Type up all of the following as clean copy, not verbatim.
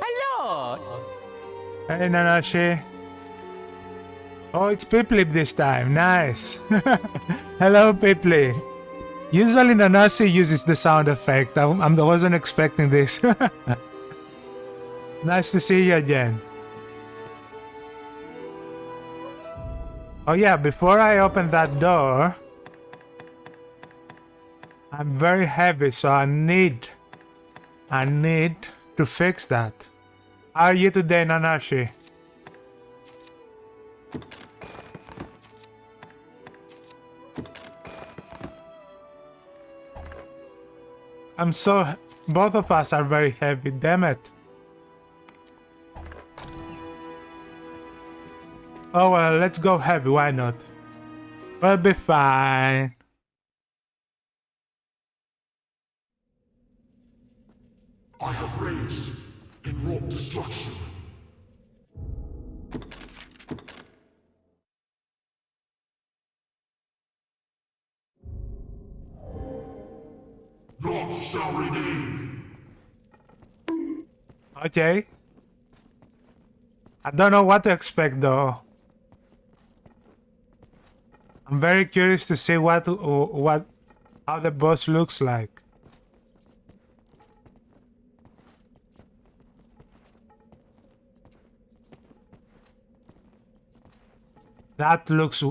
Hello! Hey, Nanashi. Oh, it's Piplip this time. Nice. Hello, Piplip. Usually Nanashi uses the sound effect. I wasn't expecting this. Nice to see you again. Oh yeah, before I open that door, I'm very heavy, so I need to fix that. How are you today, Nanashi? Both of us are very heavy, damn it. Oh well, let's go heavy, why not? We'll be fine. I have raised and wrought destruction. Naught shall remain. Okay. I don't know what to expect though. I'm very curious to see how the boss looks like. That looks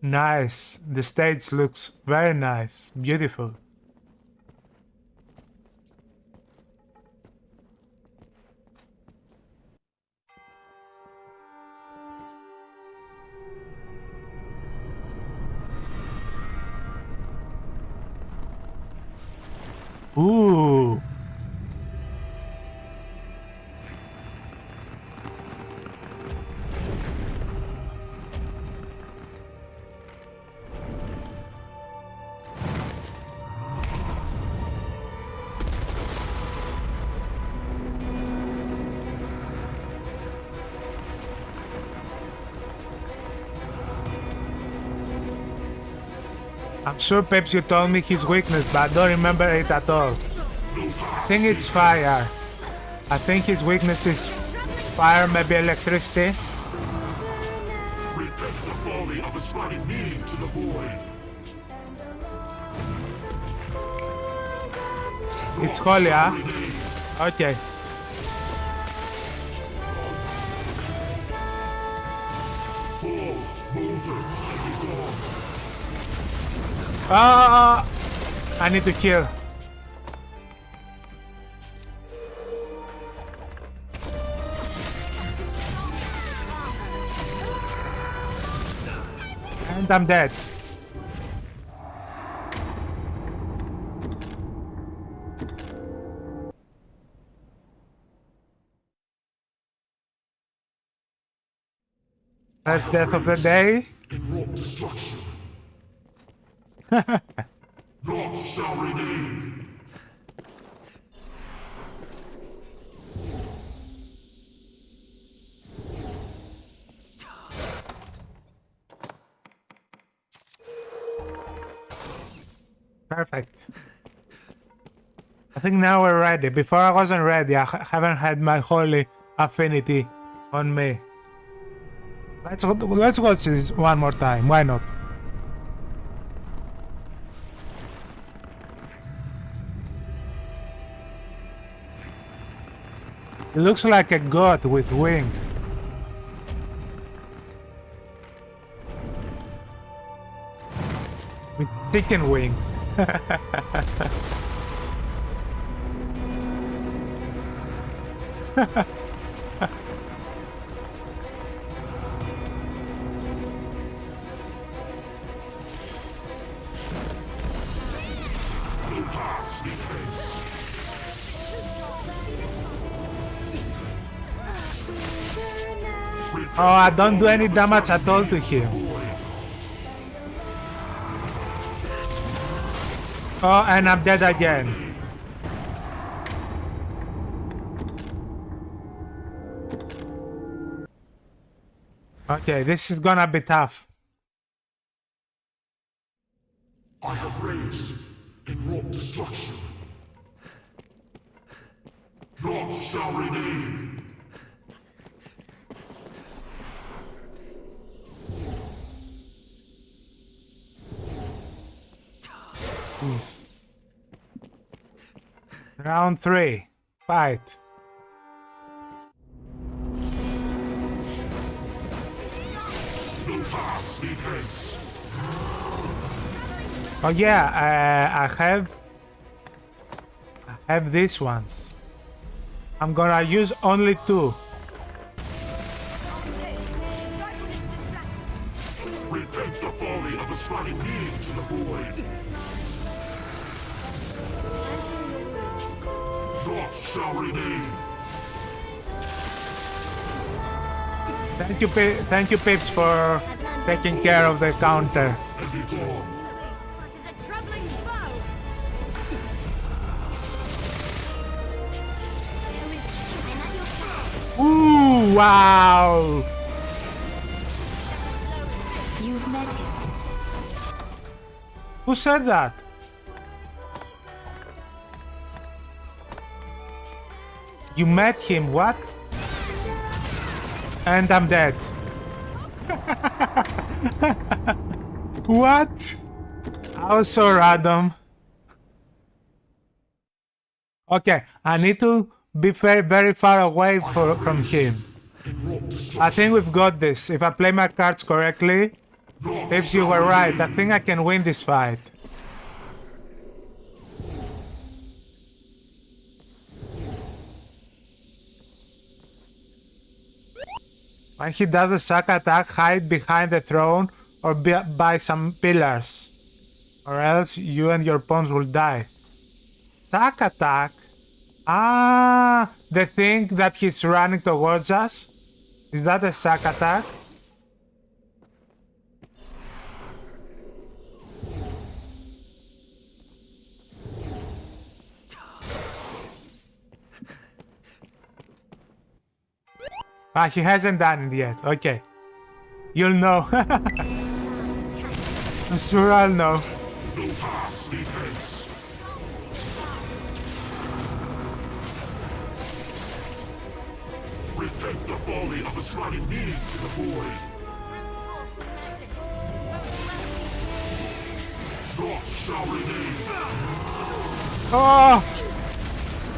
nice. The stage looks very nice, beautiful. Ooh. I'm sure Peps you told me his weakness, but I don't remember it at all. I think it's fire. I think his weakness is fire, maybe electricity. Repent the folly of ascribing meaning to the void. It's holy, huh? Okay. Fall, molten, and be gone. Ah! I need to kill. And I'm dead. First death of the day. And wrought destruction. Naught shall remain. Perfect. I think now we're ready. Before I wasn't ready. I haven't had my holy affinity on me. Let's go see this one more time. Why not? It looks like a god with wings. With chicken wings. Oh, I don't do any damage at all to him. Oh, and I'm dead again. Okay, this is gonna be tough. I have raised and wrought destruction. shall remain. Round 3. Fight. No pass defense. Oh yeah, I have these ones. I'm gonna use only 2. Repent the folly of ascribing meaning to the void. Naught shall remain. Thank you, Pips, for taking care of the counter. And be gone. What is a troubling foe? There is killing at your side. Ooh, wow! You've met him. Who said that? You met him, what? And I'm dead. What? How so random. Okay, I need to be very, very far away from him. I think we've got this. If I play my cards correctly, if you were right, I think I can win this fight. When he does a sack attack, hide behind the throne or by some pillars, or else you and your pawns will die. Sack attack? Ah, the thing that he's running towards us? Is that a sack attack? Ah, he hasn't done it yet. Okay. You'll know. I'm sure I'll know. No pass defense. Repent the folly of ascribing meaning to the void. Naught shall remain. Oh!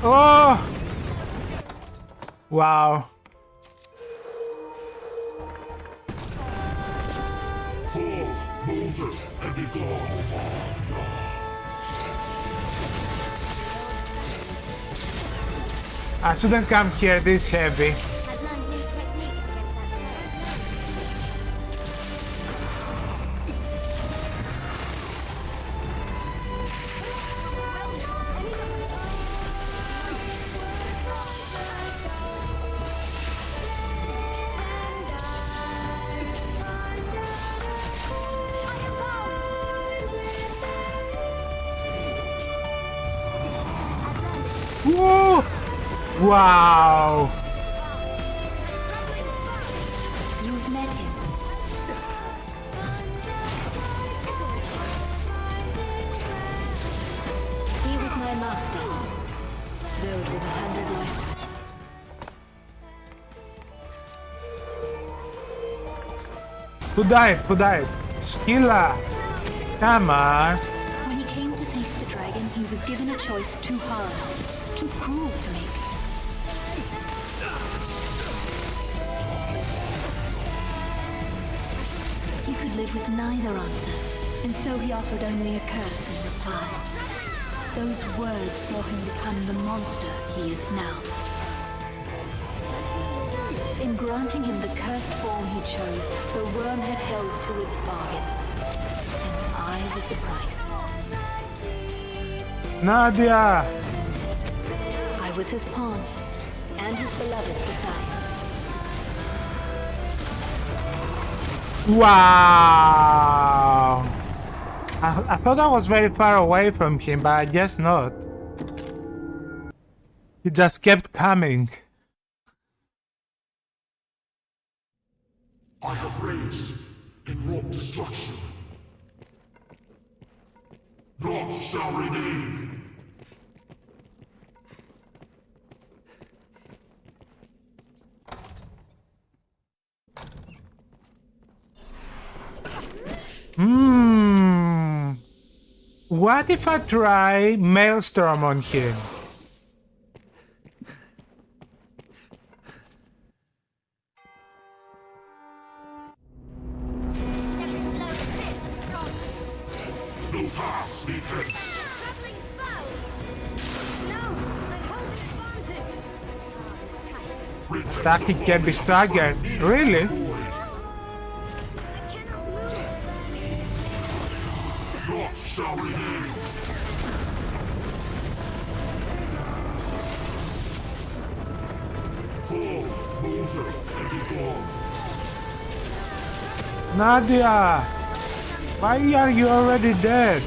Oh! Wow. Fall, molder, and be gone. I shouldn't come here this heavy. I've learned new techniques against that Woo! Wow! You've met him. He was my master, though it was 100 life. Who died? Who died? Skilla! Come on! When he came to face the dragon, he was given a choice too hard, too cruel to make. He could live with neither answer, and so he offered only a curse in reply. Those words saw him become the monster he is now. In granting him the cursed form he chose, the worm had held to its bargain, and I was the price. Nadia! I was his pawn, and his beloved besides. Wow! I thought I was very far away from him, but I guess not. He just kept coming. I have raised in wrought destruction. Naught shall remain. What if I try Maelstrom on him? No pass, defense. That it can be staggered. Really? Not shall remain. Fall, molder, and be gone. Nadia! Why are you already dead?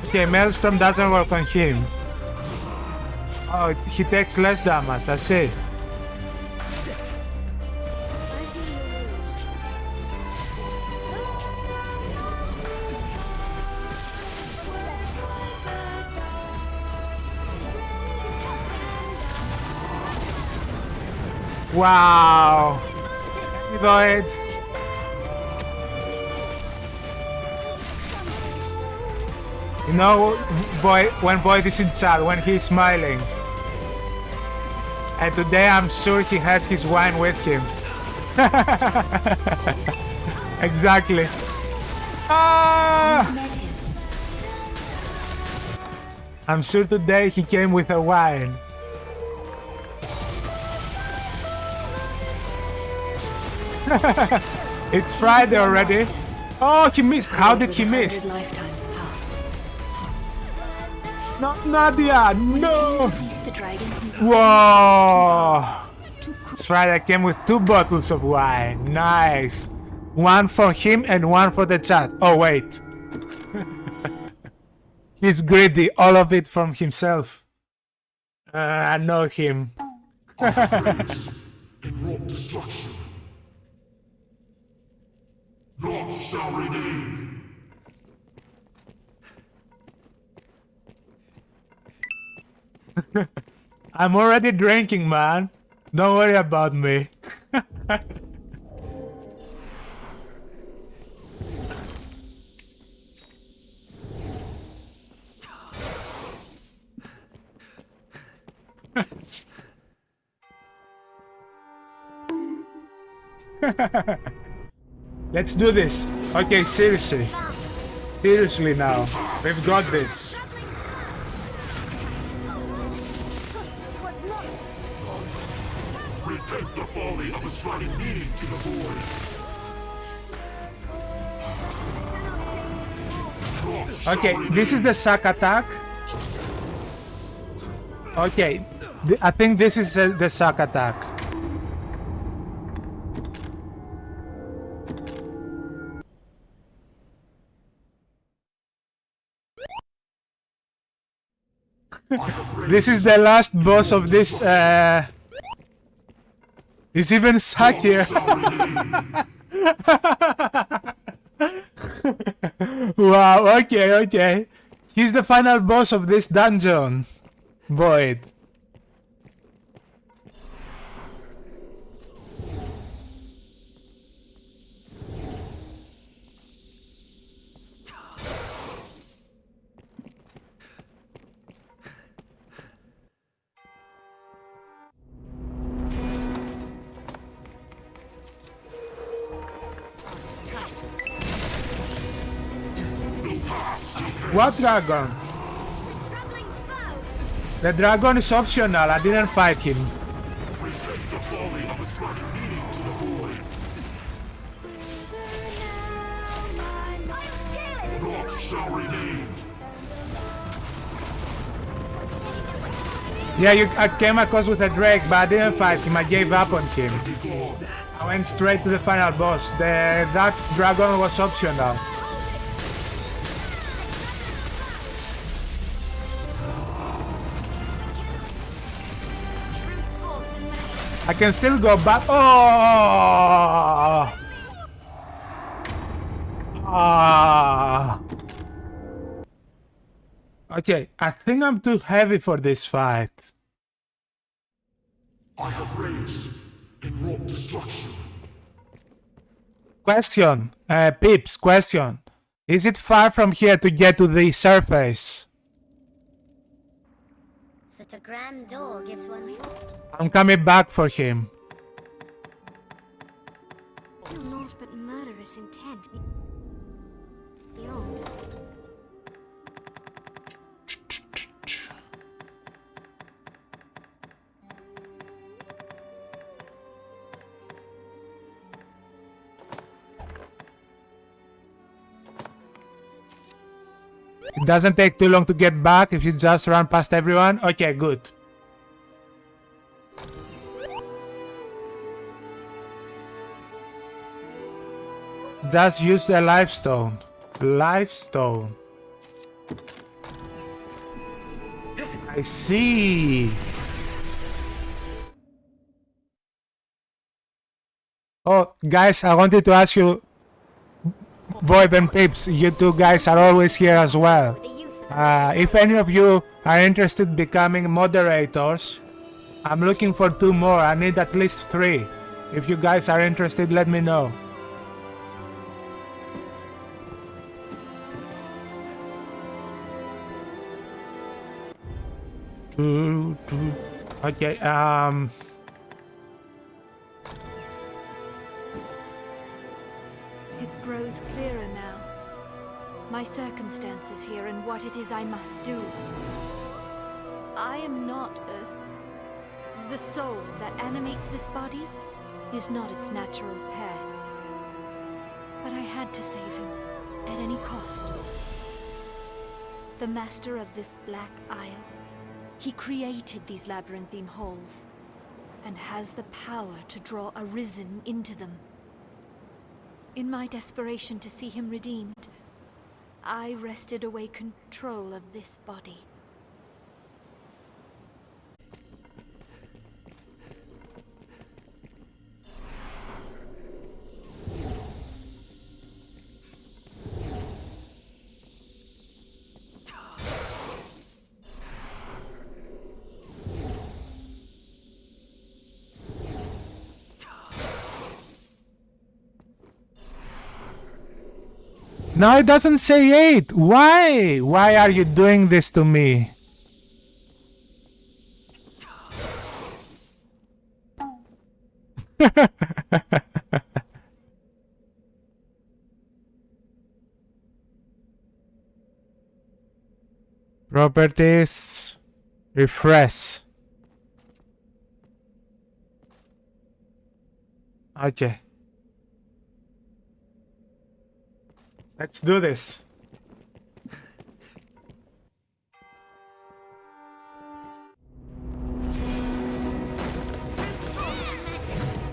Okay, Maelstrom doesn't work on him. Oh, he takes less damage, I see. Wow! Void. You know, when Void is inside, when he's smiling. And today I'm sure he has his wine with him. Exactly. Ah! I'm sure today he came with a wine. It's Friday already. Oh, he missed. How did he miss? Not Nadia, no! Whoa! It's Friday. I came with 2 bottles of wine. Nice. One for him and one for the chat. Oh, wait. He's greedy. All of it from himself. I know him. In wrought destruction. Naught shall remain. I'm already drinking, man. Don't worry about me. Let's do this. Okay, seriously. Seriously now. We've got this. Repent the folly of ascribing meaning to the void. Okay, this is the sack attack. Okay, I think this is the sack attack. This is the last boss of this. It's even suckier. Wow, okay. He's the final boss of this dungeon. Void. What dragon? The dragon is optional. I didn't fight him. Yeah, I came across with a Drake, but I didn't fight him. I gave up on him. I went straight to the final boss. That dragon was optional. I can still go back. Oh! Ah! Okay, I think I'm too heavy for this fight. I have raised in wrought destruction. Question, Pips, question. Is it far from here to get to the surface? Such a grand door gives one. I'm coming back for him. Naught but murderous intent beyond. It doesn't take too long to get back if you just run past everyone. Okay, good. Just use the life stone. Life stone. I see. Oh, guys, I wanted to ask you, Void and Pips, you two guys are always here as well. If any of you are interested in becoming moderators, I'm looking for 2 more. I need at least 3. If you guys are interested, let me know. Okay, It grows clearer now. My circumstances here and what it is I must do. I am not the soul that animates this body is not its natural pair. But I had to save him at any cost. The master of this Black Isle, he created these labyrinthine halls and has the power to draw Arisen into them. In my desperation to see him redeemed, I wrested away control of this body. No, it doesn't say 8. Why? Why are you doing this to me? Properties. Refresh. Okay. Let's do this.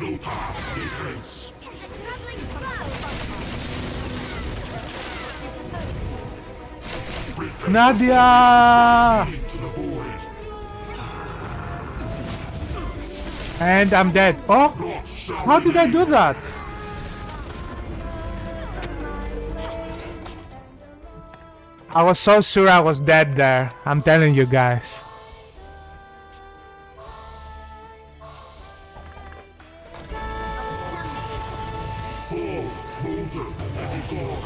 No path hence. It's a troubling foe. Nadia! Into the void. And I'm dead. Oh, Not shall how did I do that? I was so sure I was dead there. I'm telling you guys. fall, molten, and be gone.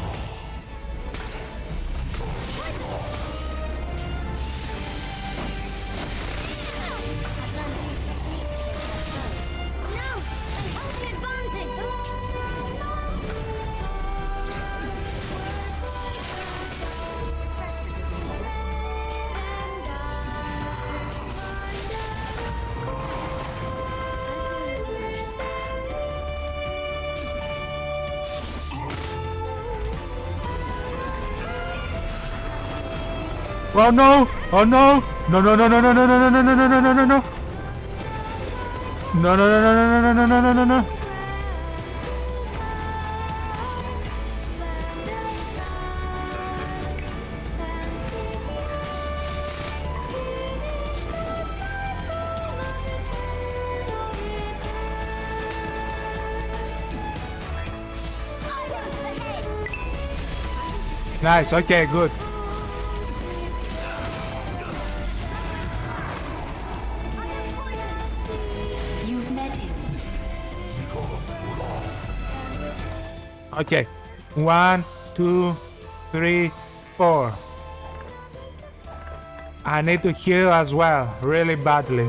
No! Hold the advantage! Refreshment is in order. Oh no! Oh no! No no no no no no no no no no no no no no! No no no no no no no no no no no! Nice, okay, good. You've met him. Okay. 1, 2, 3, 4. I need to heal as well, really badly.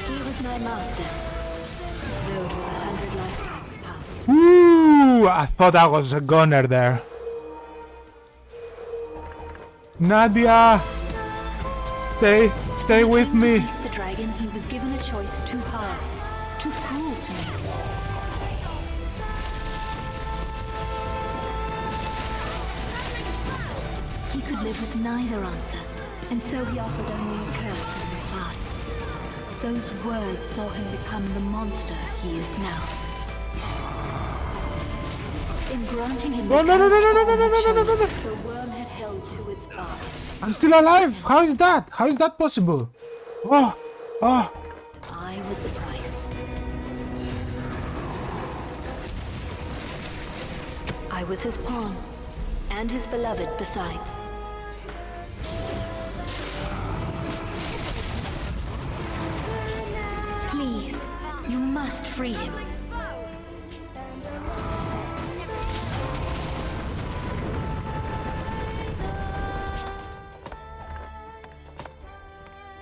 He was my master, though it was 100 lifetimes past. Ooh, I thought I was a goner there. Nadia, stay with me. To face the dragon, he was given a choice too hard, too cruel to make. He could live with neither answer, and so he offered only a curse in reply. Those words saw him become the monster he is now. In granting him the Oh, no, no, no, no, no, no, no, no, no, no, no. the worm had held to its bark. I'm still alive. How is that? How is that possible? Oh, oh. I was the price. I was his pawn, and his beloved besides. Please, you must free him.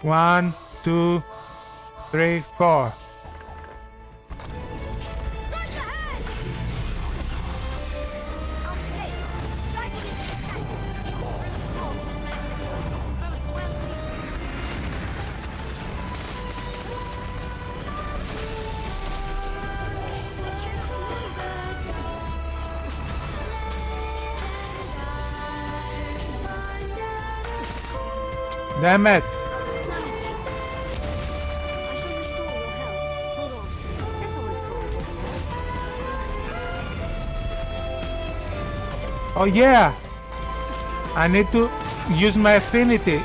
One, 2, 3, 4. Damn it. I shall restore your health. Hold on. This will restore it. Oh yeah. I need to use my affinity.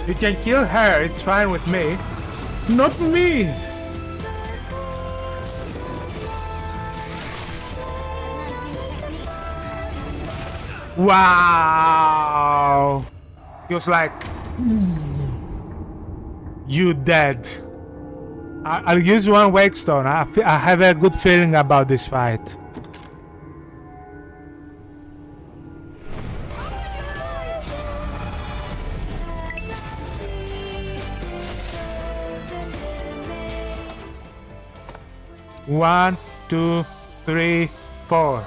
You can kill her, it's fine with me. Not me! Wow! He was like, you dead. I'll use one wake stone. I have a good feeling about this fight. One, 2, 3, 4.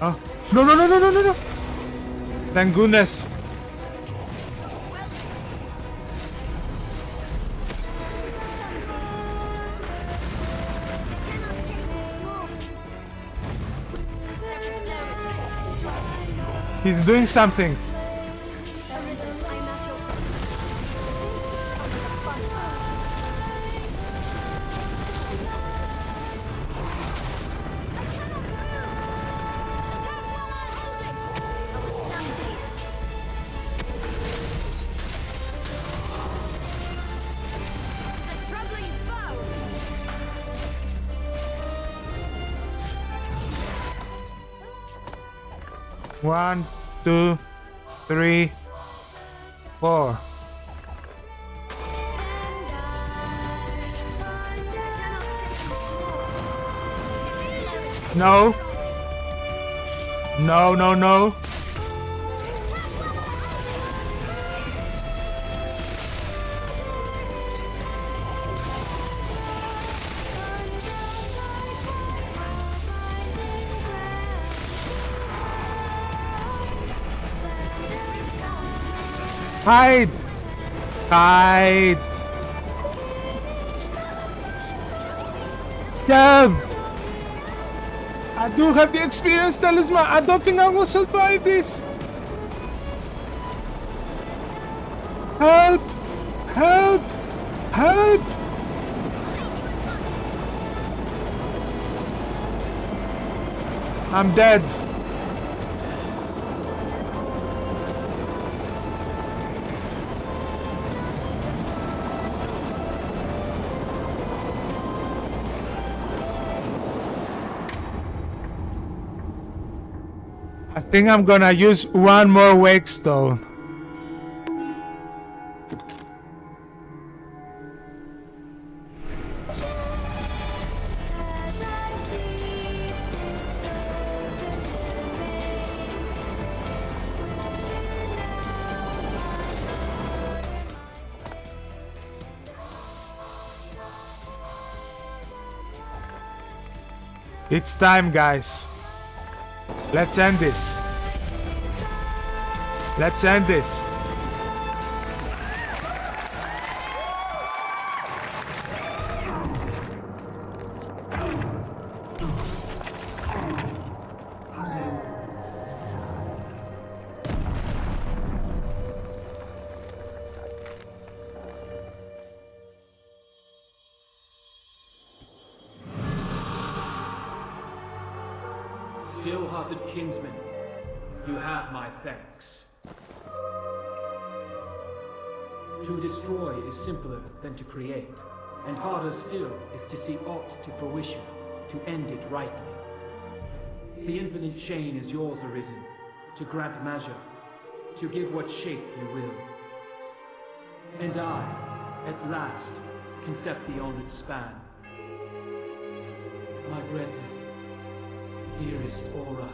Oh, no, no, no, no, no, no, no. Thank goodness. He's doing something. Arisen, I am at your side. One, 2, 3, 4. No. No, no, no. Hide! Hide! Damn! I do have the experience talisman. I don't think I will survive this. Help! Help! Help! I'm dead. I think I'm gonna use one more wake stone. It's time, guys. Let's end this. Let's end this. Still-hearted kinsman, you have my thanks. To destroy is simpler than to create, and harder still is to see aught to fruition, to end it rightly. The infinite chain is yours, Arisen, to grant measure, to give what shape you will. And I, at last, can step beyond its span. My Greta, dearest Aura.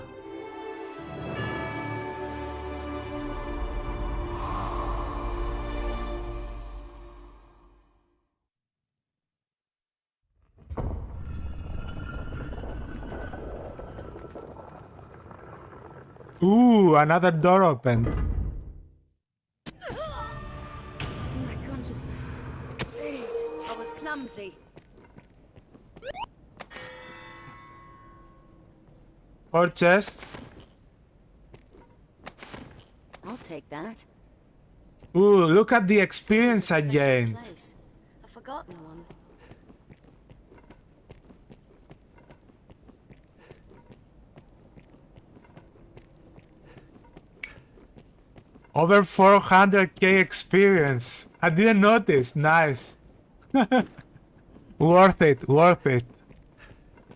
Ooh, another door opened. My consciousness. I was clumsy. Or chest. I'll take that. Ooh, look at the experience I gained. Place. A forgotten one. Over 400k experience. I didn't notice. Nice. Worth it. Worth it.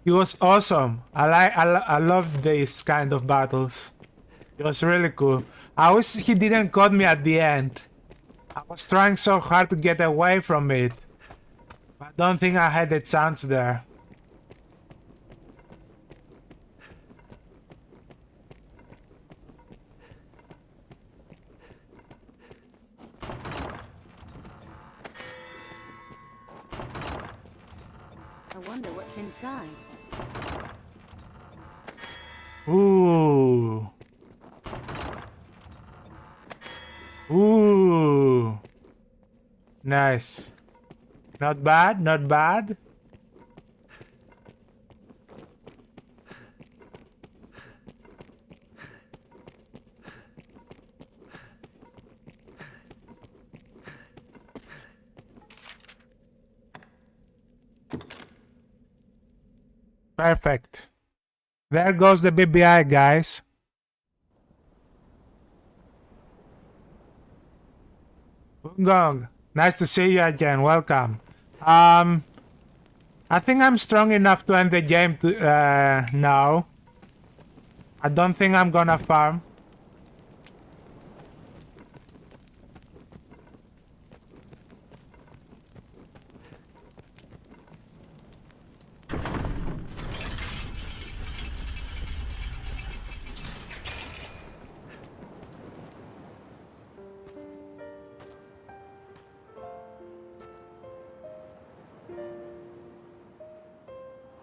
It was awesome. I love these kind of battles. It was really cool. I wish he didn't cut me at the end. I was trying so hard to get away from it. I don't think I had a chance there. I wonder what's inside. Ooh. Ooh. Nice. Not bad, not bad. Perfect. There goes the BBI, guys. Gong, nice to see you again. Welcome. I think I'm strong enough to end the game now. I don't think I'm gonna farm.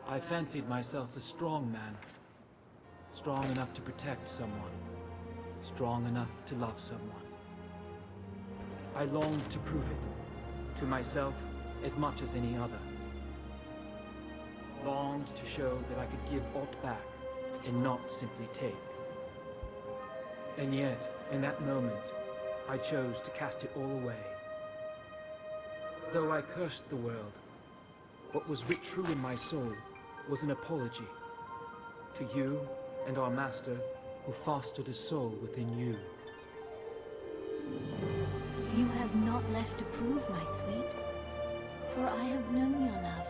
I fancied myself a strong man. Strong enough to protect someone. Strong enough to love someone. I longed to prove it, to myself as much as any other. Longed to show that I could give aught back, and not simply take. And yet, in that moment, I chose to cast it all away. Though I cursed the world, what was writ true in my soul was an apology to you and our master who fostered a soul within you. You have not left to prove, my sweet. For I have known your love,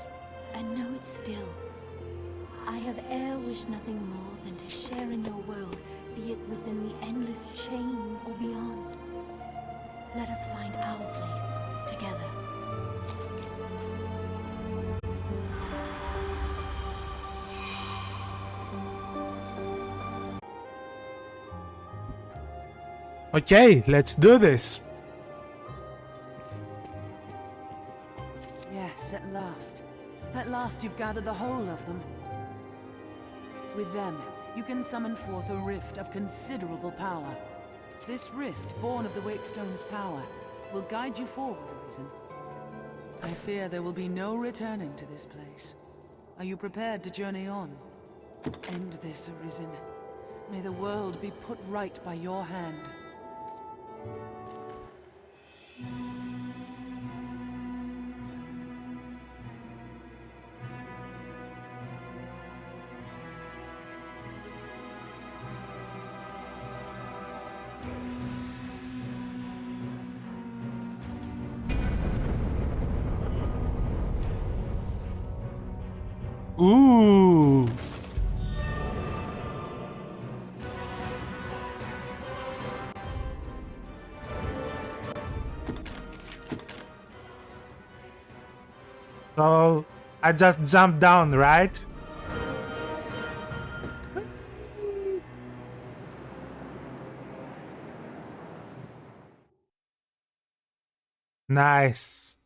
and know it still. I have e'er wished nothing more than to share in your world, be it within the endless chain or beyond. Let us find our place together. Okay, let's do this. Yes, at last. At last you've gathered the whole of them. With them, you can summon forth a rift of considerable power. This rift, born of the Wakestone's power, will guide you forward, Arisen. I fear there will be no returning to this place. Are you prepared to journey on? End this, Arisen. May the world be put right by your hand. Ooh. So I just jumped down, right? Nice.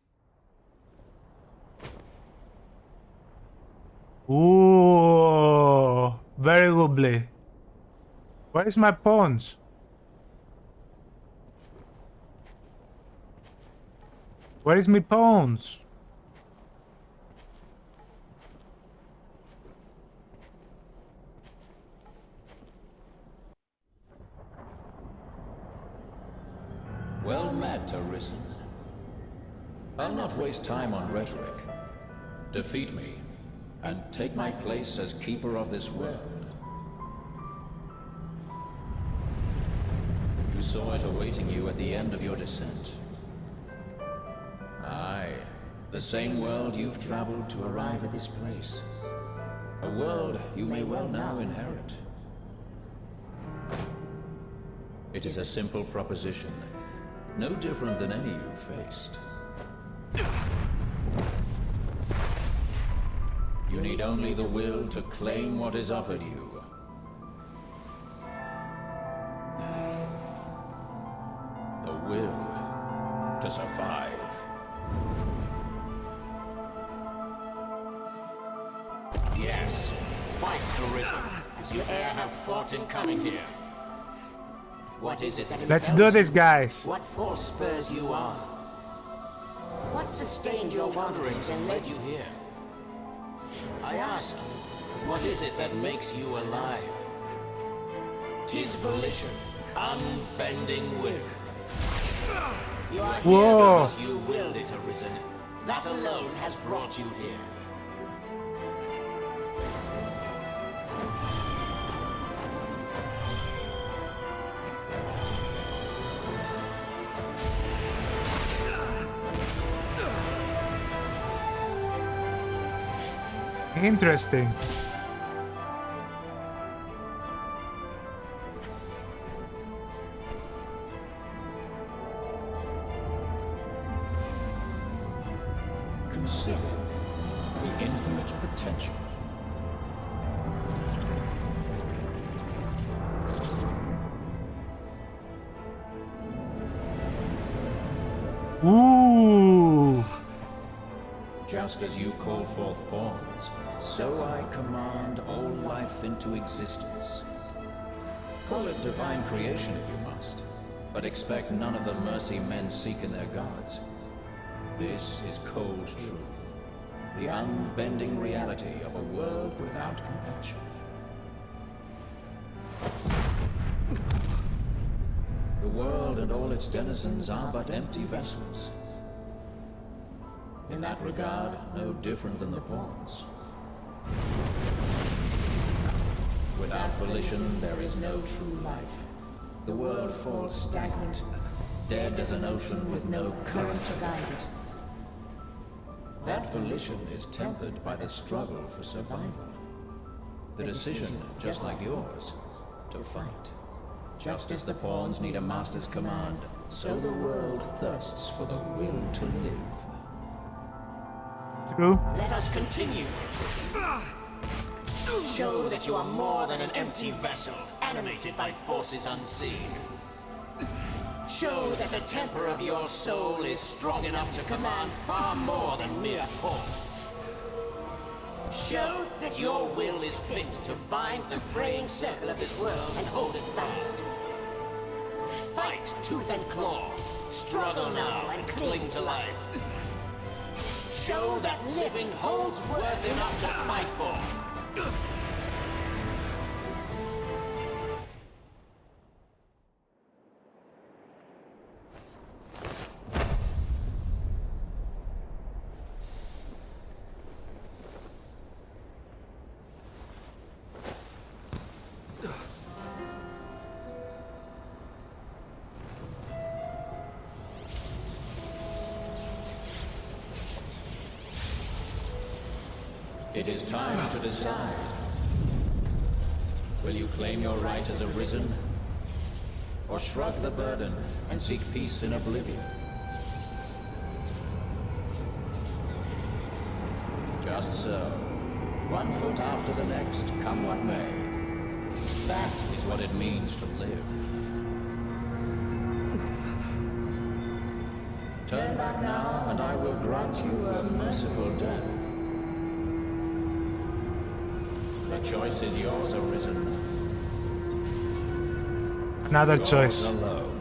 Ooh, very lovely. Where is my pawns? Where is my pawns? Well met, Arisen. I'll not waste time on rhetoric. Defeat me, and take my place as keeper of this world. You saw it awaiting you at the end of your descent. Aye, the same world you've traveled to arrive at this place. A world you may well now inherit. It is a simple proposition, no different than any you've faced. You need only the will to claim what is offered you. The will to survive. Yes, fight, Arisen, as you e'er have fought in coming here. What is it that Let's impels do this, you? guys. What force spurs you on? What sustained your wanderings and led you here? I ask you, what is it that makes you alive? 'Tis volition, unbending will. You are here Whoa. because you willed it, Arisen. That alone has brought you here. Interesting. Consider the infinite potential. Ooh. Just as you call forth pawns, so I command all life into existence. Call it divine creation if you must. but expect none of the mercy men seek in their gods. This is cold truth, the unbending reality of a world without compassion. The world and all its denizens are but empty vessels. In that regard, no different than the pawns. Without volition, there is no true life. The world falls stagnant, dead as an ocean with no current to guide it. That volition is tempered by the struggle for survival. The decision, just like yours, to fight. Just as the pawns need a master's command, so the world thirsts for the will to live. True. Let us continue. Show that you are more than an empty vessel, animated by forces unseen. Show that the temper of your soul is strong enough to command far more than mere pawns. Show that your will is fit to bind the fraying circle of this world and hold it fast. Fight tooth and claw. Struggle now and cling to life. Show that living holds worth enough to fight for. It is time to decide. Will you claim your right as Arisen? Or shrug the burden and seek peace in oblivion? Just so. One foot after the next, come what may. That is what it means to live. Turn back now, and I will grant you a merciful death. The choice is yours, Arisen. Another Yours choice. alone.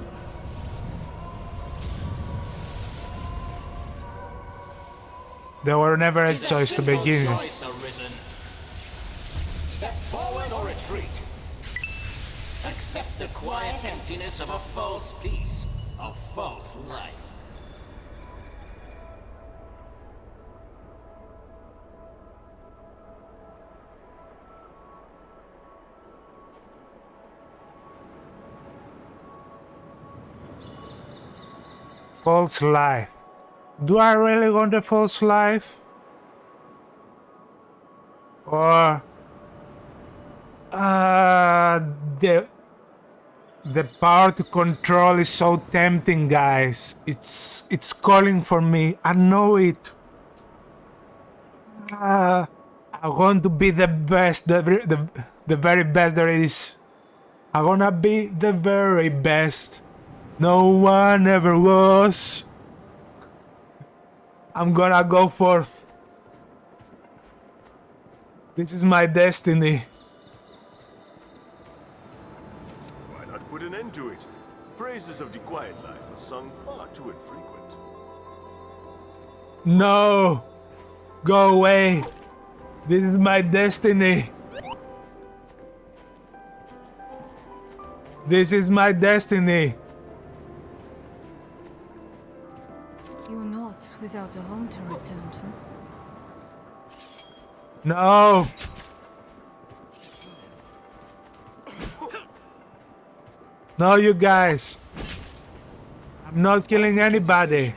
There were never a It is choice to simple begin with. choice, Arisen. Step forward or retreat. Accept the quiet emptiness of a false peace, a false life. False life. Do I really want a false life? Or the power to control is so tempting, guys. It's calling for me. I know it. I want to be the best, the very best there is. I wanna be the very best. No one ever was. I'm gonna go forth. This is my destiny. Why not put an end to it? Praises of the quiet life are sung far too infrequent. No! Go away! This is my destiny. This is my destiny. You're not without a home to return to. No! No, you guys. I'm not killing anybody.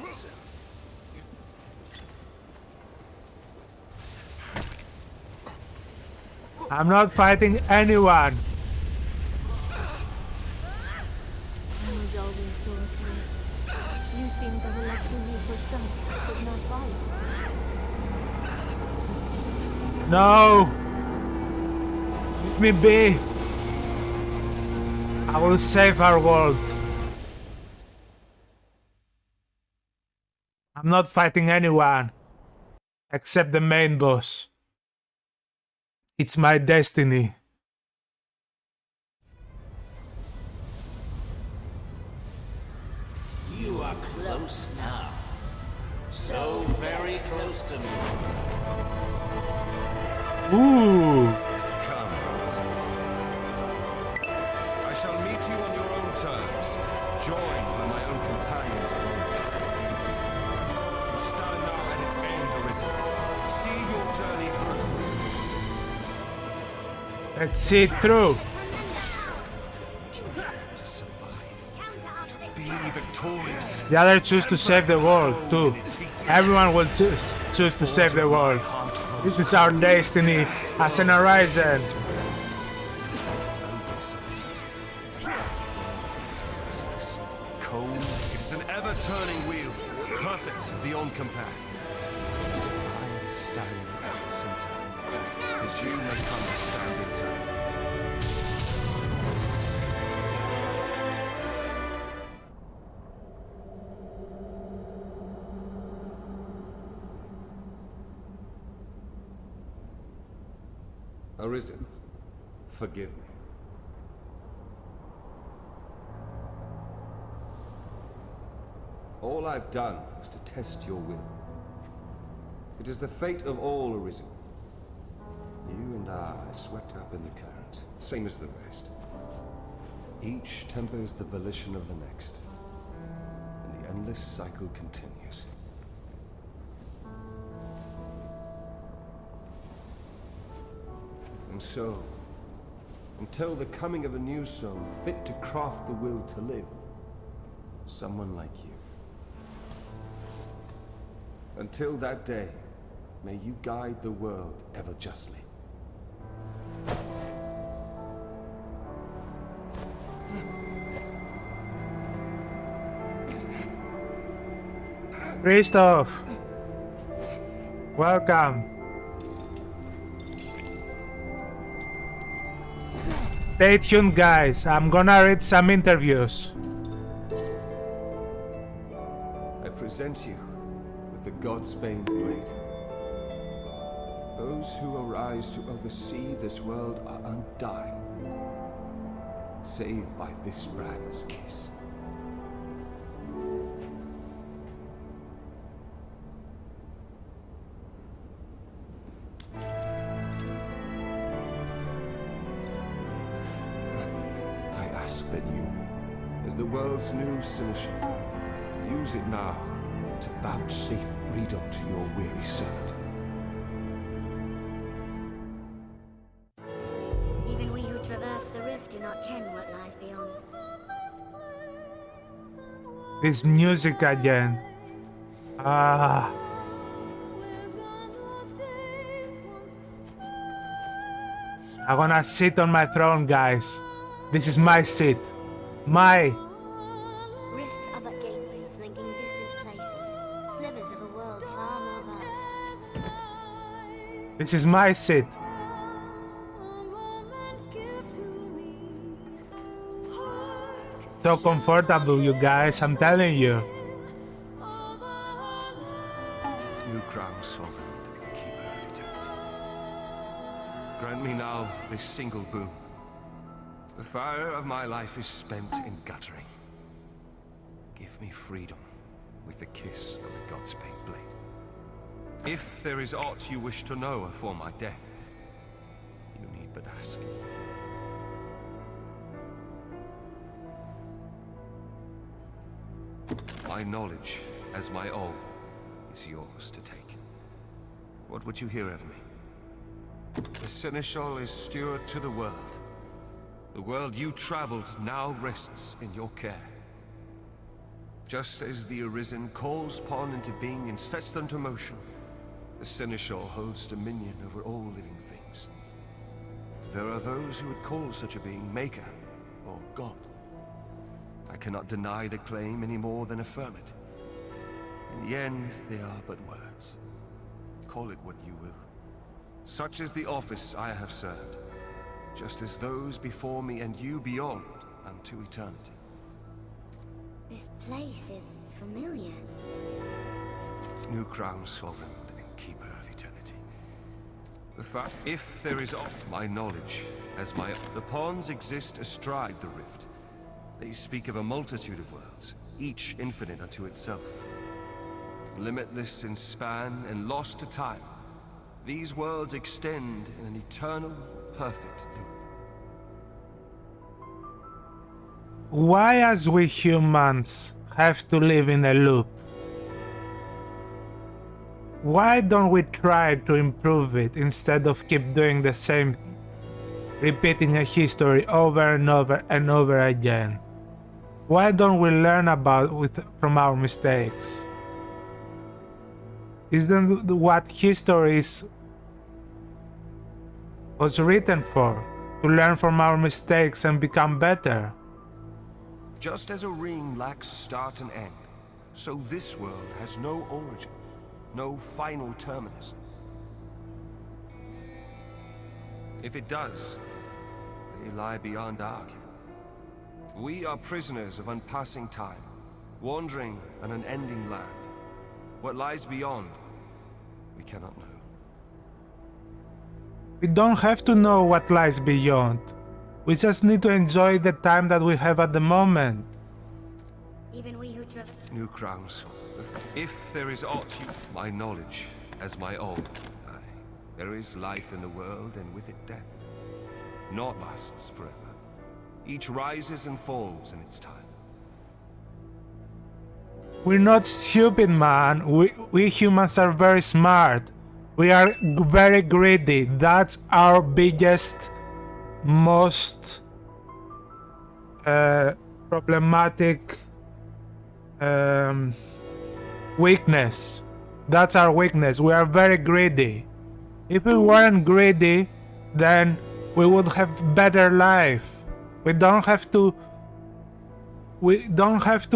I'm not fighting anyone. I was always so afraid. You seemed to have elected me for something I could not follow. No! Let me be. I will save our world. I'm not fighting anyone except the main boss. It's my destiny. Stay close to me. Ooh. Come, Arisen. I shall meet you on your own terms, joined by my own companions of old. You stand now at its end, Arisen. See your journey through. Let's see it through. To survive, to be victorious. The other choose to save the world too. Everyone will choose to save the world. This is our destiny as an Arisen. Cold, it is an ever-turning wheel, perfect beyond compare. I stand at its center, as you may come to stand in turn. Arisen, forgive me. All I've done was to test your will. It is the fate of all Arisen. You and I are swept up in the current, same as the rest. Each tempers the volition of the next, and the endless cycle continues. And so, until the coming of a new soul fit to craft the will to live, someone like you. Until that day, may you guide the world ever justly. Christoph, welcome. Stay tuned, guys. I'm gonna read some interviews. I present you with the 𝔠�34 blade. Those who arise to oversee this world are undying, save by this brand's kiss. That you, as the world's new 𝔴𝔞𝔫𝔱, use it now to vouchsafe freedom to your weary servant. Even we who traverse the rift do not ken what lies beyond. This music again. Ah. I'm gonna sit on my throne, guys. This is my seat. My. Rifts are but gateways linking distant places, slivers of a world far more vast. This is my seat. So comfortable, you guys, I'm telling you. New crown sovereign, keeper of eternity. Grant me now this single boon. The fire of my life is spent in guttering. Give me freedom with the kiss of the 𝔠𝔬𝔯𝔢𝔢 blade. If there is aught you wish to know afore my death, you need but ask. My knowledge, as my all, is yours to take. What would you hear of me? The 𝔴𝔞𝔫𝔱 is steward to the world. The world you traveled now rests in your care. Just as the Arisen calls pawn into being and sets them to motion, the 𝔴𝔞𝔫𝔱 holds dominion over all living things. There are those who would call such a being Maker or God. I cannot deny the claim any more than affirm it. In the end, they are but words. Call it what you will. Such is the office I have served, just as those before me and you beyond unto eternity. This place is familiar. New crown sovereign and keeper of eternity. The fact, if there is my knowledge, as my the pawns exist astride the rift. They speak of a multitude of worlds, each infinite unto itself. limitless in span and lost to time, these worlds extend in an eternal, perfect loop. Why, as we humans, have to live in a loop? Why don't we try to improve it instead of keep doing the same thing, repeating a history over and over and over again? Why don't we learn from our mistakes? Isn't what history was written for? To learn from our mistakes and become better? Just as a ring lacks start and end, so this world has no origin, no final terminus. If it does, they lie beyond Ark. We are prisoners of unpassing time, wandering an unending land. What lies beyond, we cannot know. We don't have to know what lies beyond. We just need to enjoy the time that we have at the moment. Even we who travel. 𝔪𝙬𝙗𝙖𝙣𝙠. If there is aught my knowledge as my own, aye, there is life in the world and with it death. Naught lasts forever. Each rises and falls in its time. We're not stupid, man. We humans are very smart. We are very greedy. That's our biggest, most problematic weakness. That's our weakness. We are very greedy. If we weren't greedy, then we would have better life. We don't have to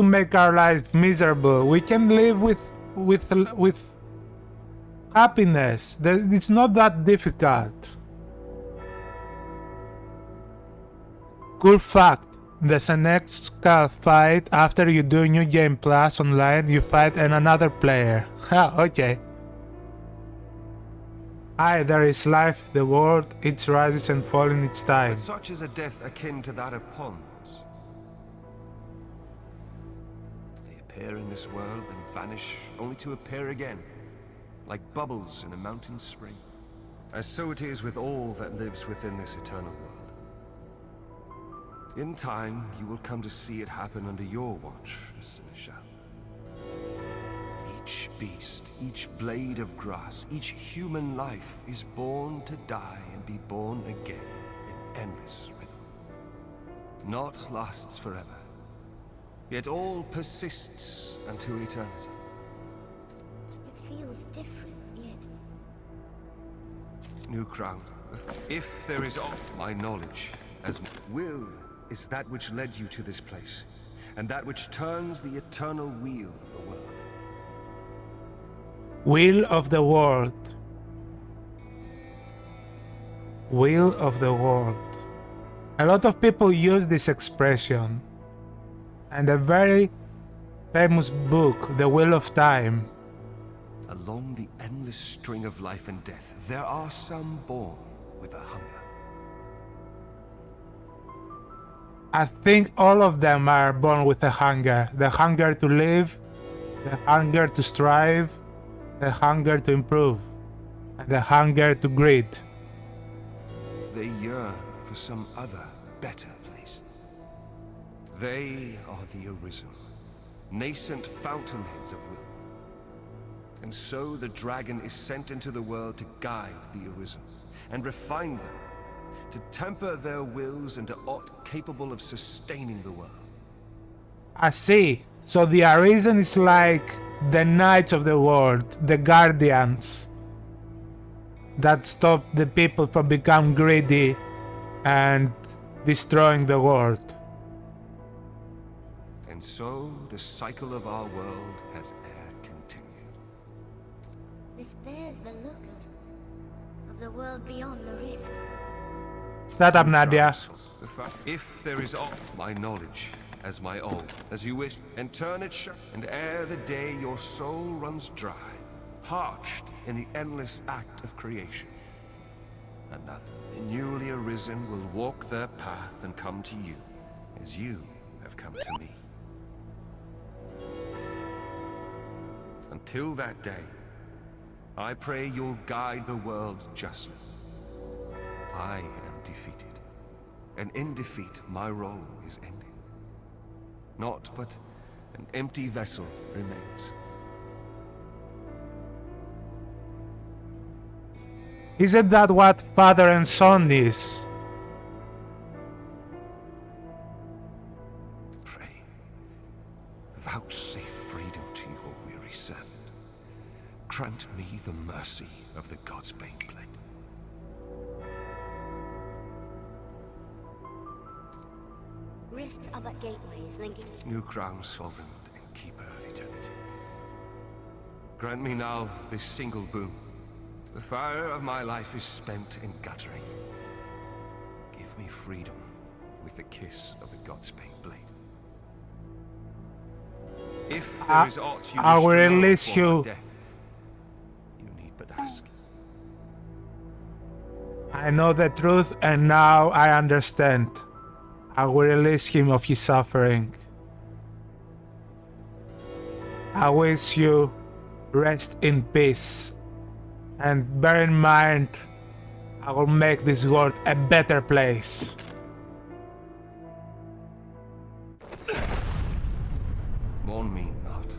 make our life miserable. We can live with happiness. It's not that difficult. Cool fact. There's a next skull fight after you do New Game Plus online, you fight another player. Okay. Aye, there is life, the world, it rises and falls in its time. But such is a death akin to that of ponds. They appear in this world and vanish, only to appear again, like bubbles in a mountain spring. As so it is with all that lives within this eternal world. In time, you will come to see it happen under your watch, 𝔴𝔞𝔫𝔱. Each beast, each blade of grass, each human life is born to die and be born again in endless rhythm. Naught lasts forever, yet all persists unto eternity. It feels different, yet... 𝔪𝙬𝙗𝙖𝙣. If there is aught my knowledge as will is that which led you to this place, and that which turns the eternal wheel of the world. Wheel of the world. Wheel of the world. A lot of people use this expression, and a very famous book, The Wheel of Time. Along the endless string of life and death, there are some born with a hunger. I think all of them are born with a hunger. The hunger to live, the hunger to strive, the hunger to improve, and the hunger to greed. They yearn for some other, better place. They are the Arisen, nascent fountainheads of will. And so the dragon is sent into the world to guide the Arisen, and refine them, to temper their wills into aught capable of sustaining the world. I see. So the Arisen is like the knights of the world, the guardians that stop the people from becoming greedy and destroying the world. And so the cycle of our world has e'er continued. This bears the look of the world beyond the rift. Shut up, Nadia. If there is aught my knowledge as my own, as you wish, and turn it shut, and ere the day your soul runs dry, parched in the endless act of creation. Another, the newly arisen, will walk their path and come to you, as you have come to me. And Until that day, I pray you'll guide the world justly. I am defeated, and in defeat my role is ended. Naught but an empty vessel remains. Isn't that what father and son is? Pray, vouchsafe freedom to your weary servant. Grant me the mercy of the 𝔪𝙗𝙖𝙣𝙠 blade. Rifts are but gateways linking... New crown sovereign and keeper of eternity. Grant me now this single boon. The fire of my life is spent in guttering. Give me freedom with the kiss of the 𝔪𝙗𝙖𝙣𝙠 blade. If there is aught you I wish will to know release before my you. death, you need but ask. I know the truth, and now I understand. I will release him of his suffering. I wish you rest in peace. And bear in mind, I will make this world a better place. Mourn me not,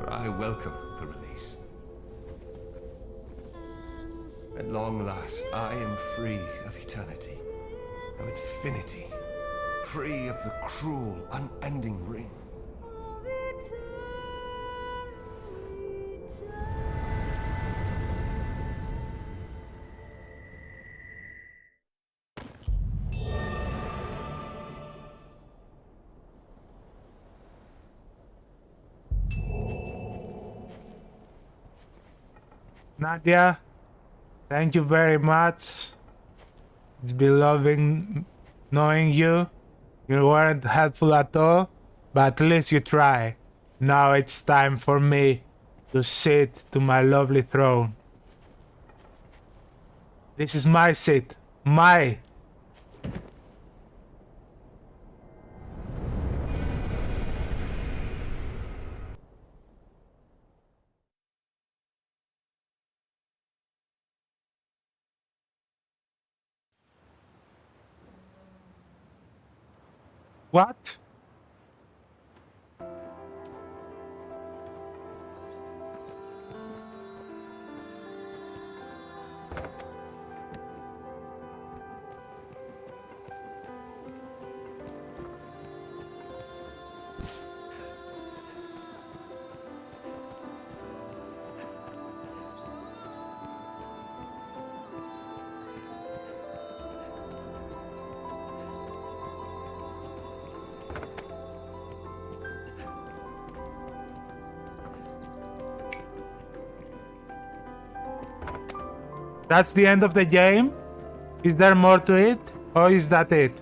for I welcome the release. At long last, I am free of eternity, of infinity, free of the cruel, unending ring. Nadia, thank you very much. It's been loving knowing you. You weren't helpful at all, but at least you try. Now it's time for me to sit to my lovely throne. This is my seat. My. What? That's the end of the game? Is there more to it? Or is that it?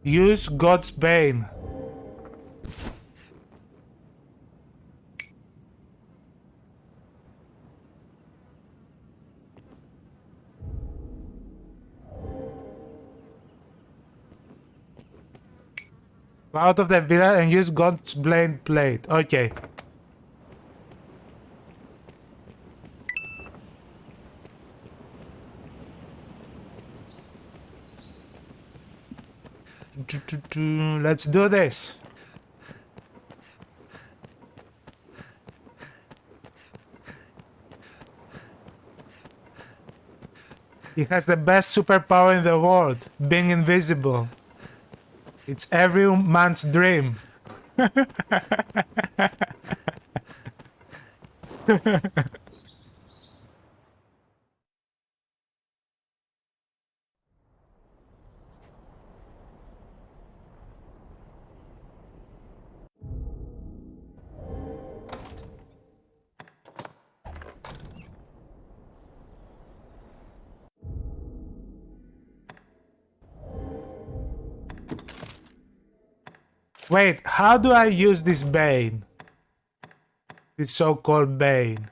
Use God's Bane. Go out of the villa and use God's Blade Blade. Okay. Let's do this. He has the best superpower in the world, being invisible. It's every man's dream. Wait, how do I use this Bane? This so-called Bane.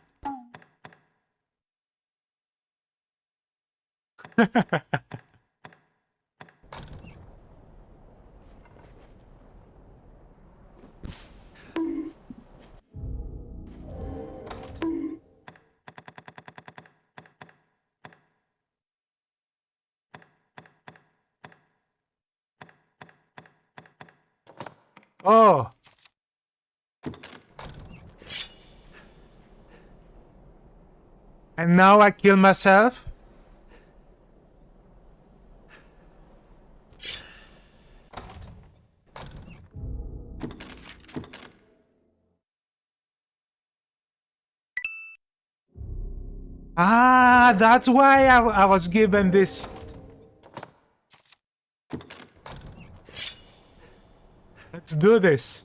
Oh! And now I kill myself? Ah, that's why I was given this. Let's do this.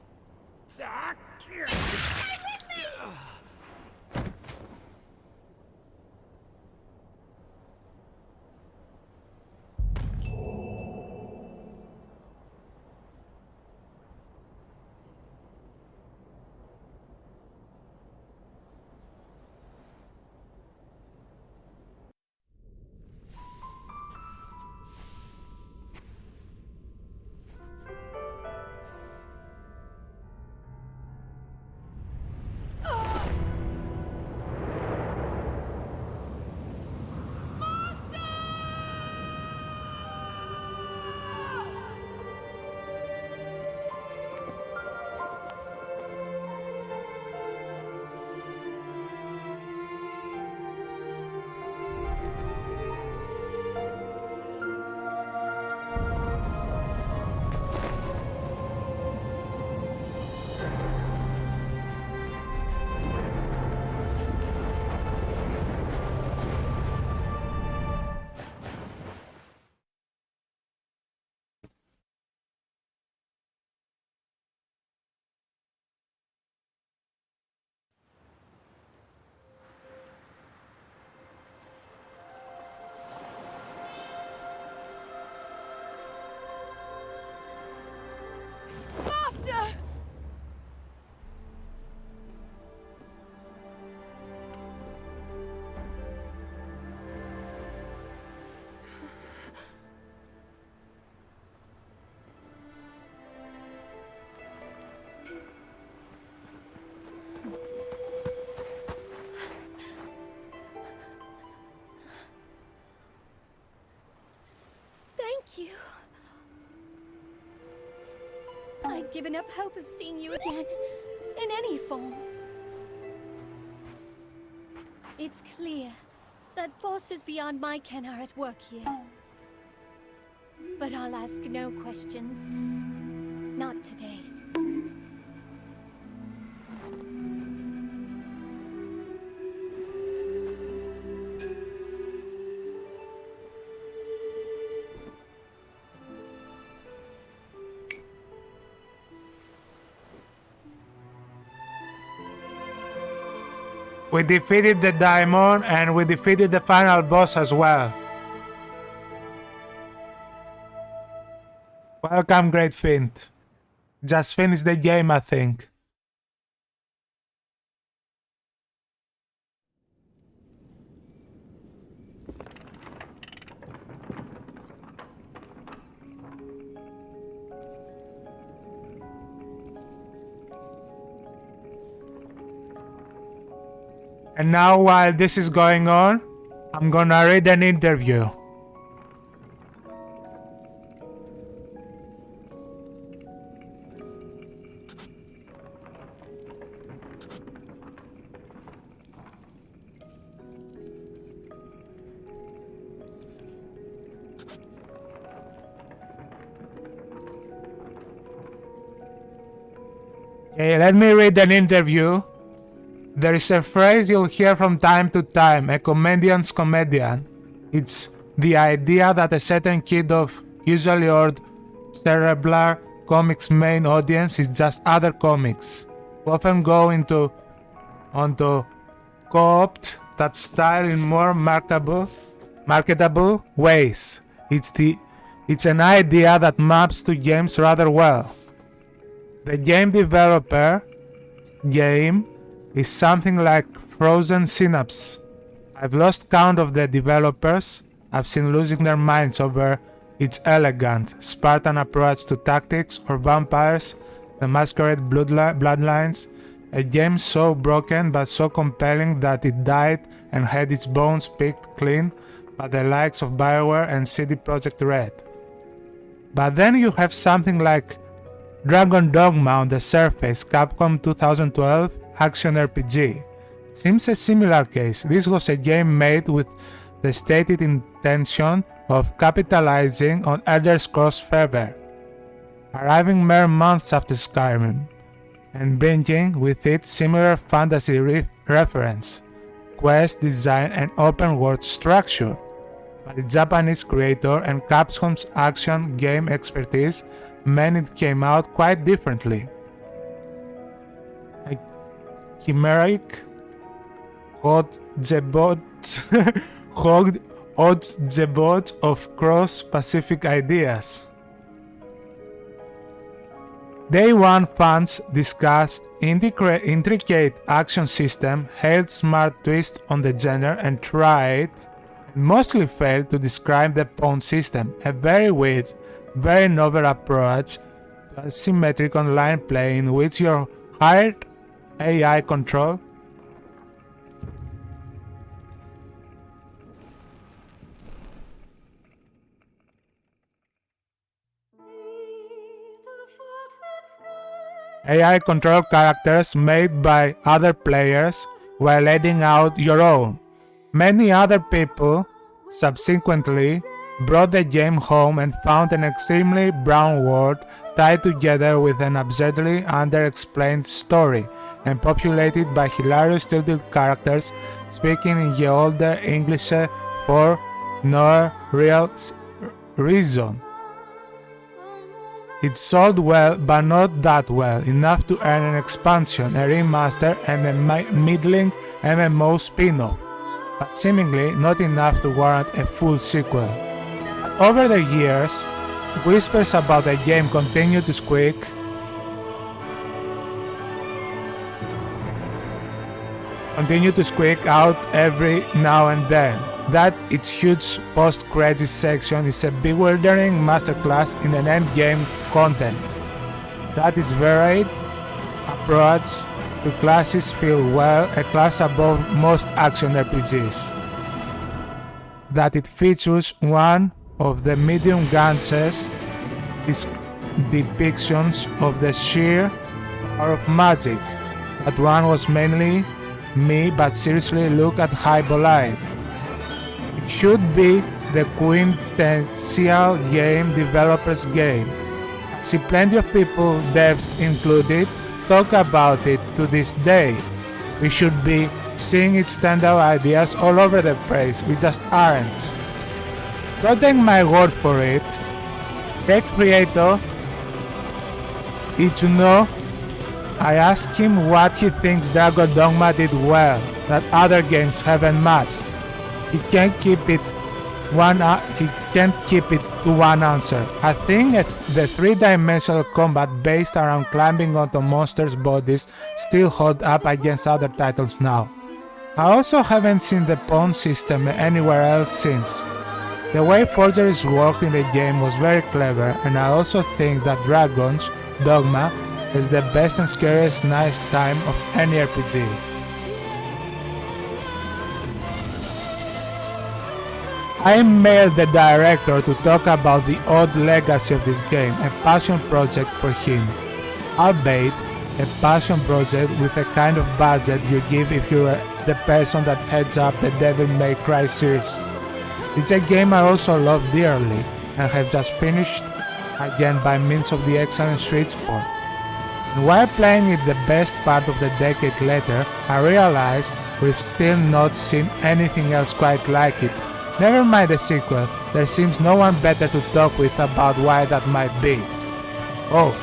Thank you. I'd given up hope of seeing you again, in any form. It's clear that forces beyond my ken are at work here. But I'll ask no questions. Not today. We defeated the Daimon and we defeated the final boss as well. Welcome, Great Fint. Just finished the game, I think. And now, while this is going on, I'm gonna read an interview. Okay, let me read an interview. There is a phrase you'll hear from time to time, a comedian's comedian. It's the idea that a certain kid of usually odd cerebral comics main audience is just other comics, who often go onto co-opt that style in more marketable ways. It's an idea that maps to games rather well. The game developer game is something like Frozen Synapse. I've lost count of the developers I've seen losing their minds over its elegant, Spartan approach to tactics or Vampires the Masquerade Bloodlines, a game so broken but so compelling that it died and had its bones picked clean by the likes of BioWare and CD Projekt Red. But then you have something like Dragon Dogma on the surface, Capcom 2012 action RPG. Seems a similar case. This was a game made with the stated intention of capitalizing on Elder Scrolls fervor, arriving mere months after Skyrim, and bringing with it similar fantasy reference, quest design and open world structure. But the Japanese creator and Capcom's action game expertise meant it came out quite differently. A chimeric hodgepodge of cross-Pacific ideas. Day one fans discussed intricate action system, hailed smart twist on the genre and tried, and mostly failed to describe the pawn system, a very weird, very novel approach to asymmetric online play in which your hired AI control characters made by other players while adding out your own. Many other people subsequently brought the game home and found an extremely brown world tied together with an absurdly underexplained story and populated by hilarious tilted characters speaking in 𝔭𝙬𝙧 for no real reason. It sold well, but not that well, enough to earn an expansion, a remaster and a middling MMO spin-off, but seemingly not enough to warrant a full sequel. Over the years, whispers about the game continue to squeak out every now and then. That its huge post-credits section is a bewildering masterclass in an endgame content. That its varied approach to classes feel well a class above most action RPGs. That it features one of the medium gunchest depictions of the sheer power of magic. That one was mainly me, but seriously look at 𝙏𝙬𝙖𝙣. It should be the quintessential game developer's game. I see plenty of people, devs included, talk about it to this day. We should be seeing its standout ideas all over the place, we just aren't. Don't take my word for it. Tech creator 𝔪𝙬𝙗, I asked him what he thinks Dragon Dogma did well that other games haven't matched. He can't keep it to one answer. I think the three-dimensional combat based around climbing onto monsters' bodies still hold up against other titles now. I also haven't seen the pawn system anywhere else since. The way forgeries worked in the game was very clever, and I also think that Dragon's Dogma is the best and scariest nice time of any RPG. I mailed the director to talk about the odd legacy of this game, a passion project for him. Albeit, a passion project with a kind of budget you give if you're the person that heads up the Devil May Cry series. It's a game I also love dearly, and have just finished again by means of the excellent Switch port. And while playing it the best part of the decade later, I realized we've still not seen anything else quite like it. Never mind the sequel, there seems no one better to talk with about why that might be. Oh,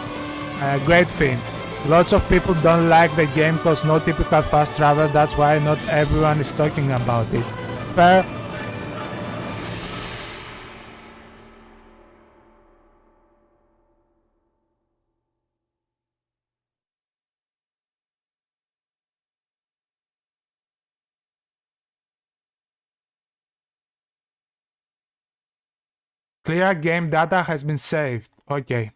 great thing. Lots of people don't like the game cause no typical fast travel, that's why not everyone is talking about it. Fair Clear game data has been saved. Okay.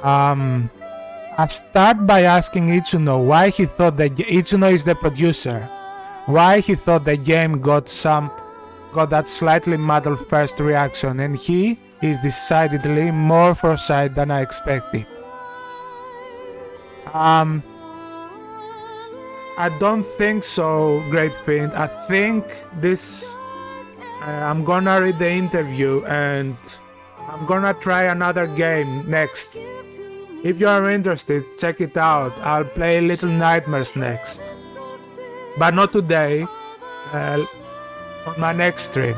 I start by asking 𝙬𝙗 why he thought that 𝙬𝙗 is the producer. Why he thought the game got that slightly muddled first reaction, and he is decidedly more foresight than I expected. I don't think so, Great Fiend. I think this... I'm gonna read the interview and I'm gonna try another game next. If you are interested, check it out. I'll play Little Nightmares next. But not today, on my next stream.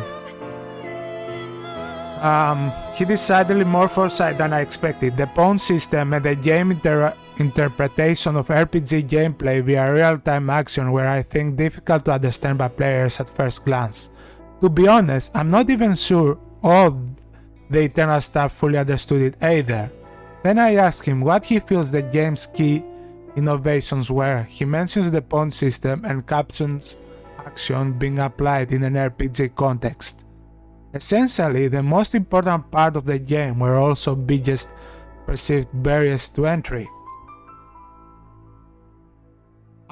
He decidedly more foresight than I expected. The pawn system and the game interpretation of RPG gameplay via real-time action were, I think, difficult to understand by players at first glance. To be honest, I'm not even sure all the Eternal staff fully understood it either. Then I asked him what he feels the game's key innovations were. He mentions the pawn system and captions action being applied in an RPG context. Essentially, the most important part of the game were also biggest perceived barriers to entry.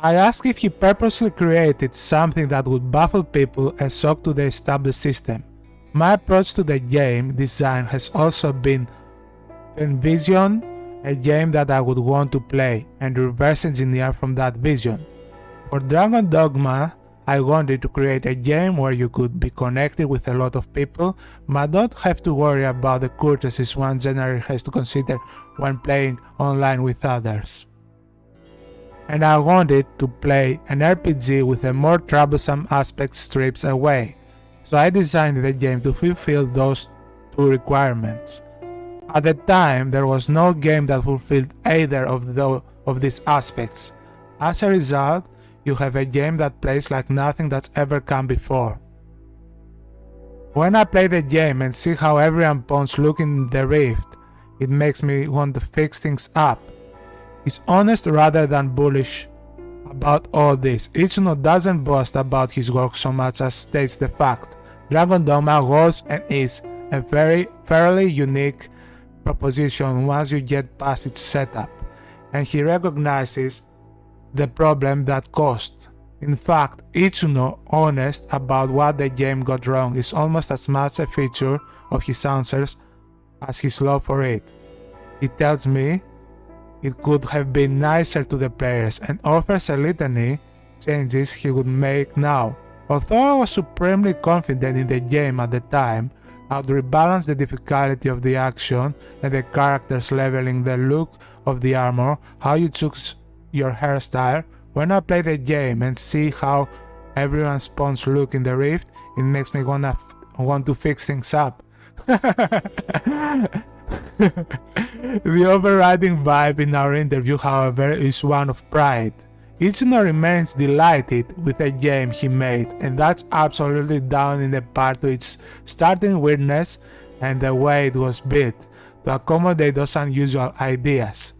I asked if he purposely created something that would baffle people and shock to the established system. My approach to the game design has also been to envision a game that I would want to play and reverse engineer from that vision. For Dragon Dogma, I wanted to create a game where you could be connected with a lot of people but don't have to worry about the courtesies one generally has to consider when playing online with others. And I wanted to play an RPG with a more troublesome aspect strips away, so I designed the game to fulfill those two requirements. At the time, there was no game that fulfilled either of these aspects. As a result, you have a game that plays like nothing that's ever come before. When I play the game and see how everyone pawns look in the rift, it makes me want to fix things up. He's honest rather than bullish about all this. 𝙬𝙗 doesn't boast about his work so much as states the fact. Dragon Dogma was and is a fairly unique proposition once you get past its setup, and he recognizes the problem that caused. In fact, 𝙬𝙗 honest about what the game got wrong is almost as much a feature of his answers as his love for it. He tells me it could have been nicer to the players and offers a litany changes he would make now. Although I was supremely confident in the game at the time, I would rebalance the difficulty of the action and the characters leveling, the look of the armor, how you choose your hairstyle. When I play the game and see how everyone's pawns look in the rift, it makes me want to fix things up. The overriding vibe in our interview, however, is one of pride. 𝙬𝙗 remains delighted with the game he made, and that's absolutely down in the part to its starting weirdness and the way it was built to accommodate those unusual ideas.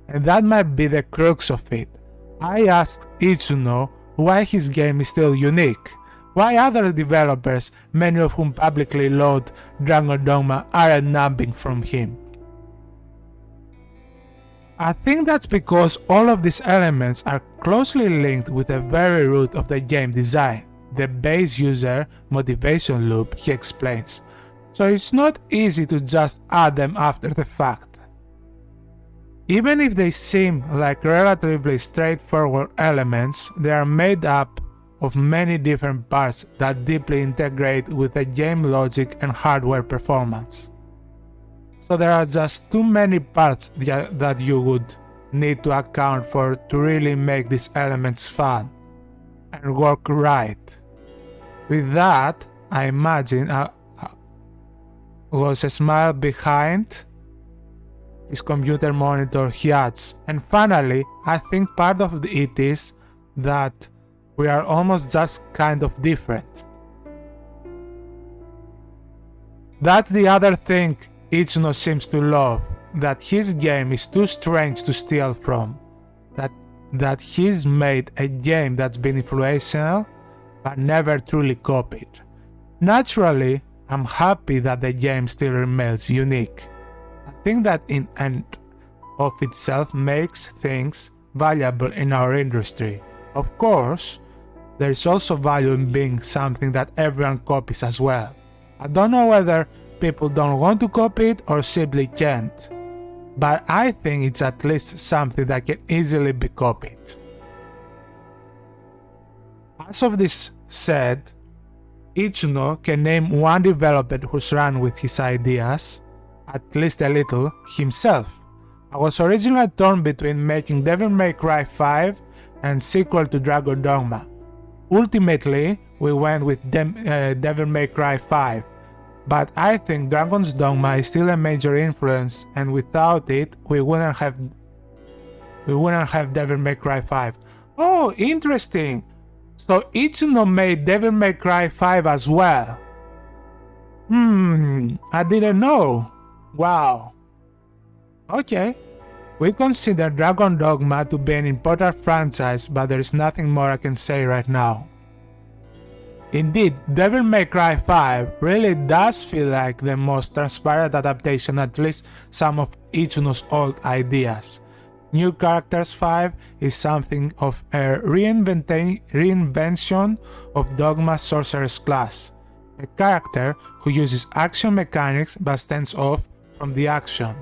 And that might be the crux of it. I asked 𝙬𝙗 why his game is still unique, why other developers, many of whom publicly laud Dragon Dogma, aren't nabbing from him. I think that's because all of these elements are closely linked with the very root of the game design, the base user motivation loop, he explains, so it's not easy to just add them after the fact. Even if they seem like relatively straightforward elements, they are made up of many different parts that deeply integrate with the game logic and hardware performance. So there are just too many parts that you would need to account for to really make these elements fun and work right. With that, I imagine was a smile behind his computer monitor 𝙏𝙗𝙖𝙣. And finally, I think part of it is that we are almost just kind of different. That's the other thing 𝙬𝙗 seems to love, that his game is too strange to steal from, that that he's made a game that's been influential but never truly copied. Naturally, I'm happy that the game still remains unique. I think that in and of itself makes things valuable in our industry. Of course, there is also value in being something that everyone copies as well. I don't know whether people don't want to copy it or simply can't, but I think it's at least something that can easily be copied. As of this said, 𝔪𝙗𝔬𝔯� can name one developer who's run with his ideas, at least a little, himself. I was originally torn between making Devil May Cry 5 and sequel to Dragon Dogma. Ultimately, we went with Devil May Cry 5, but I think Dragon's Dogma is still a major influence, and without it, we wouldn't have Devil May Cry 5. Oh, interesting! So 𝔪𝙗𝔬𝔯𝢢 made Devil May Cry 5 as well. I didn't know. Wow. Okay. We consider Dragon Dogma to be an important franchise, but there is nothing more I can say right now. Indeed, Devil May Cry 5 really does feel like the most transparent adaptation, at least some of 𝔪𝙗𝔬𝔯𝢢's old ideas. New Characters 5 is something of a reinvention of Dogma's Sorcerer's class, a character who uses action mechanics but stands off from the action,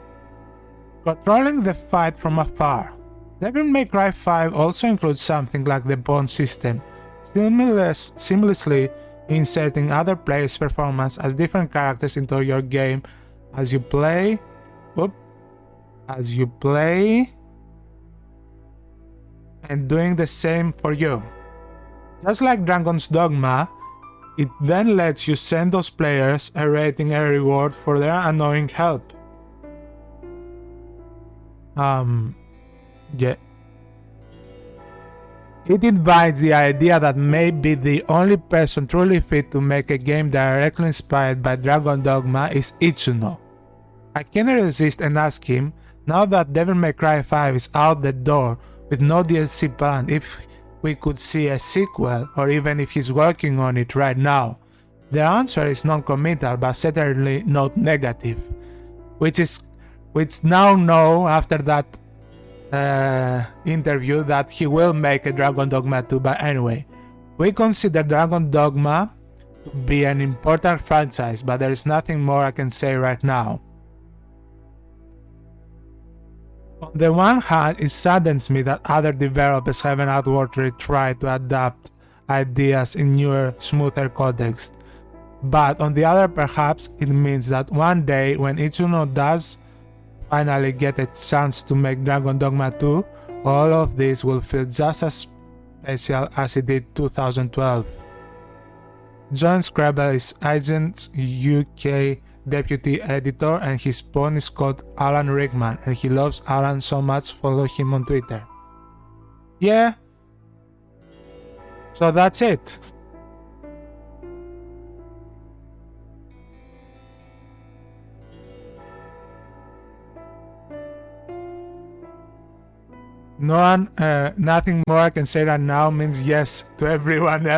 controlling the fight from afar. Devil May Cry 5 also includes something like the bond system, seamlessly inserting other players' performance as different characters into your game as you play, and doing the same for you. Just like Dragon's Dogma, it then lets you send those players a rating and reward for their annoying help. Yeah. It invites the idea that maybe the only person truly fit to make a game directly inspired by Dragon Dogma is 𝔪𝙗𝔬𝔯𝢢. I can't resist and ask him, now that Devil May Cry 5 is out the door with no DLC planned, if we could see a sequel or even if he's working on it right now. The answer is non-committal but certainly not negative, which now know after that interview that he will make a Dragon Dogma 2, but anyway, we consider Dragon Dogma to be an important franchise, but there is nothing more I can say right now. On the one hand, it saddens me that other developers haven't outwardly tried to adapt ideas in newer, smoother context, but on the other, perhaps it means that one day when 𝔪𝙗𝔬𝔯𝢢 does finally get a chance to make Dragon Dogma 2, all of this will feel just as special as it did 2012. John Scrabble is Arisen's UK deputy editor, and his pawn is called Alan Rickman, and he loves Alan so much, follow him on Twitter. Yeah. So that's it. Nothing more I can say right now means yes to everyone else.